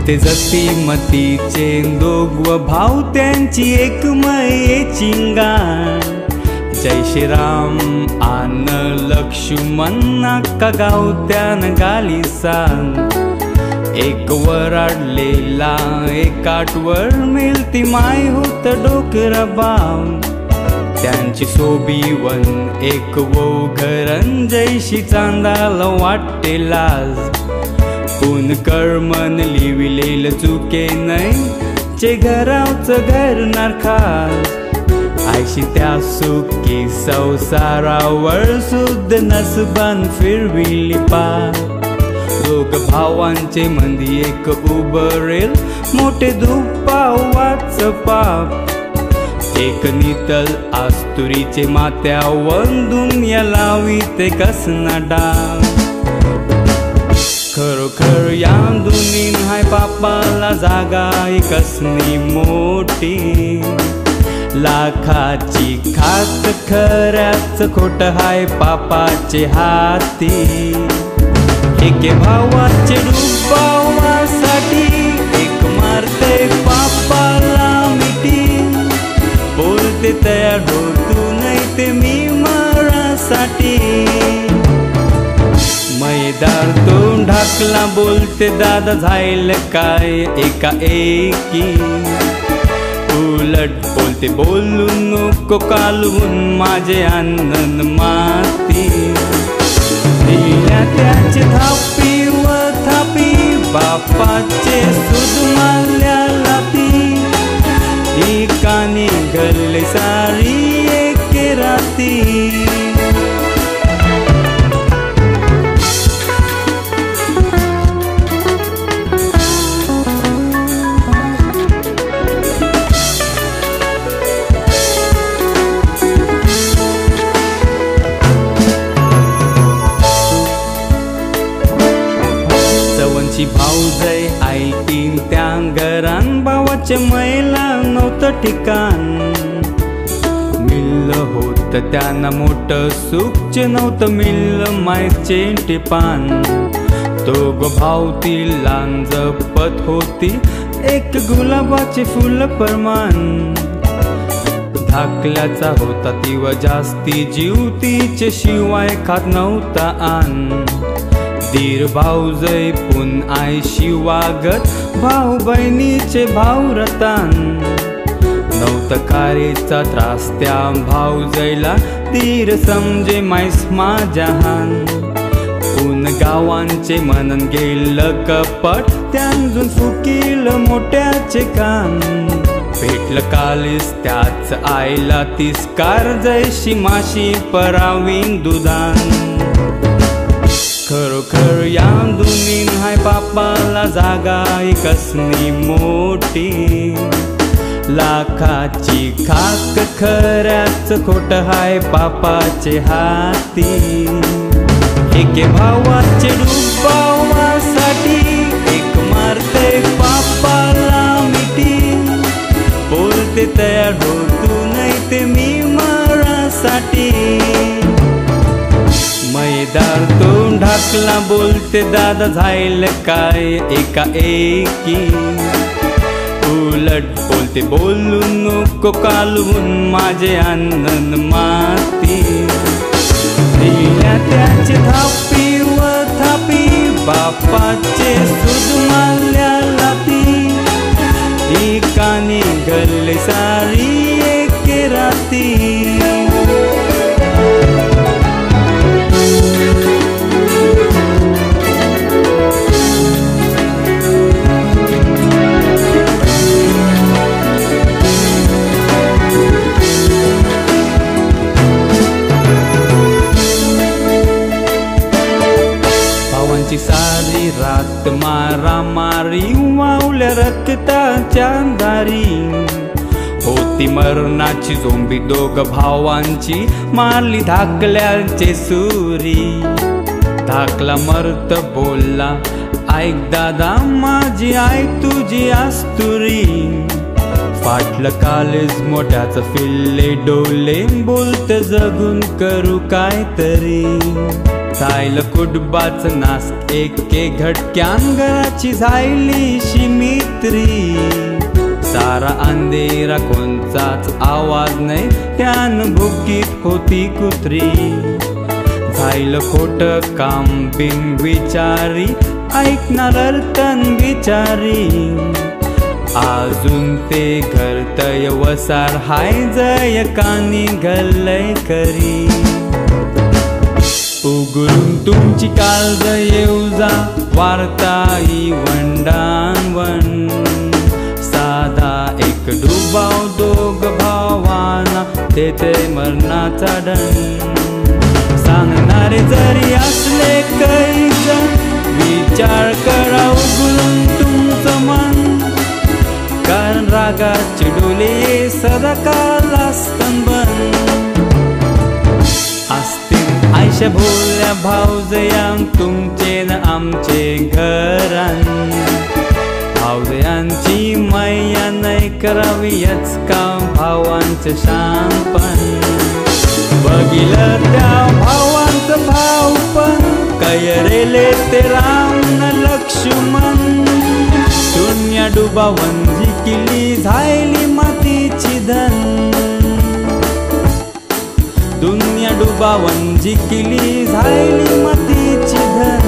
होते जती मतीचे दोघ भाऊ त्यांची एकमय चिंगाण। जय श्रीराम आन लक्ष्मण नाका गावत्यान गाली सांग। एक वराडलेला एक आठवर मिळती माय होत डोकर बाम। त्यांची सोबीवन एक वो घरन जैशी चांदाला वाटते लाज। पुन कर्मन लिविलेल चुके नाही चे घरावचं घर नारखास। आयशी त्या सुखी संसारावर सुद्ध नसबान फिरविली पार। दोघ भावांचे मंदी एक उभरेल मोठे दुपावाच पाप। एक नितल आस्तुरीचे माथ्यावर दुनिया लावीते कसना डाग। खरोखर या दुनीन हाय पापाला जागा कसनी मोठी। लाखाची खात खऱ्याच खोट हाय पापाचे हाती। एके भावाचे डुबावासाठी एक मारते पापाला मिठी। बोलते तयार हो तू नाही ते मी मारासाठी। मैदार तोंड ढाकला बोलते दादा झायल काय एका एकी। उलट बोलते बोलू नको कालवून माझे आनंद माती। दिल्या त्याचे थापी व थापी बापाचे सुद मारल्या लाती। ही कानी गल्ले सारी एक राती। भाऊजय ऐकीन त्या घरान भावाचे मैला नव्हतं ठिकाण। मिल्ल होत त्यांना मोठं सुखचे नव्हतं मिल्ल मायचे टिपान। दोघ भावती लांजपत होती एक गुलाबाचे फुल परमान। धाकल्याचा होता तीव जास्ती जीव तिचे शिवाय खात नव्हता आन। दीर भाऊजय पुन आयशी वागत भाऊ बहिणीचे भाऊ रतान। नव्हतं कारेचा त्रास त्या भाऊजयला दीर समजे मैस माझ्याहान। पुन गावांचे मनन गेलं कपट त्यांजून फुकील मोठ्याचे कान। भेटलं कालीस त्याच आईला तिस्कार जैशी माशी परावीन दुधान। खरोखर या दुनीन हाय पापाला जागा कसनी मोठी। लाखाची खाक खऱ्याच खोट हाय पापाचे हाती। एके भावाचे डुबावासाठी एक मारते पापाला मिठी। बोलते तयार हो तू नाही ते मी मारासाठी। मैदार तोंड ढाकला बोलते दादा झायल काय एका एकी। उलट बोलते बोलू नको कालवून माझे आनंद माती। दिल्या त्याचे थापी व थापी बापाचे सुद मारल्या लाती। ही कानी गल्ले सारी एक राती। सारी रात मारामारी वावल्या रक्ताच्या दारी। होती मरणाची झोंबी दोघ भावांची मारली धाकल्याचे सुरी। धाकला मरत बोलला ऐक दादा माझी आई तुझी आस्तुरी। फाटलं कालेज मोठ्याच फिरले डोले बोलत जगून करू काय तरी। जायल कुडबाच नास एके घटक्यान घराची जायली शिमित्री सारा अंधेरा कोणचाच आवाज नाही त्यान भुकीत होती कुत्री जायल खोट काम बिन विचारी ऐकणार तन विचारी अजून ते घरतय वसार हाय जय कानी घालय करी उघडून तुमची काळज येऊ जा वार्ताई वंडांवण साधा एक डुबाव दोघ भावाना तेथे मरणाचा दंड सांगणारे जरी असले काही जण विचार करा उघडून तुमचं मन कारण रागाचे डोले सदा काल स्तंभन असतील आयशा भोल्या भावजयां तुमचे न आमचे घरान भावजयांची मैया नाही करावीच का भावांचं शांपण बघिलं त्या भावांचं भावपण कैरेले ते राम न लक्ष्मण शून्य डुबावन जिंकली झायली मातीची धन दुनिया डुबावन जिंकली झायली मातीची धन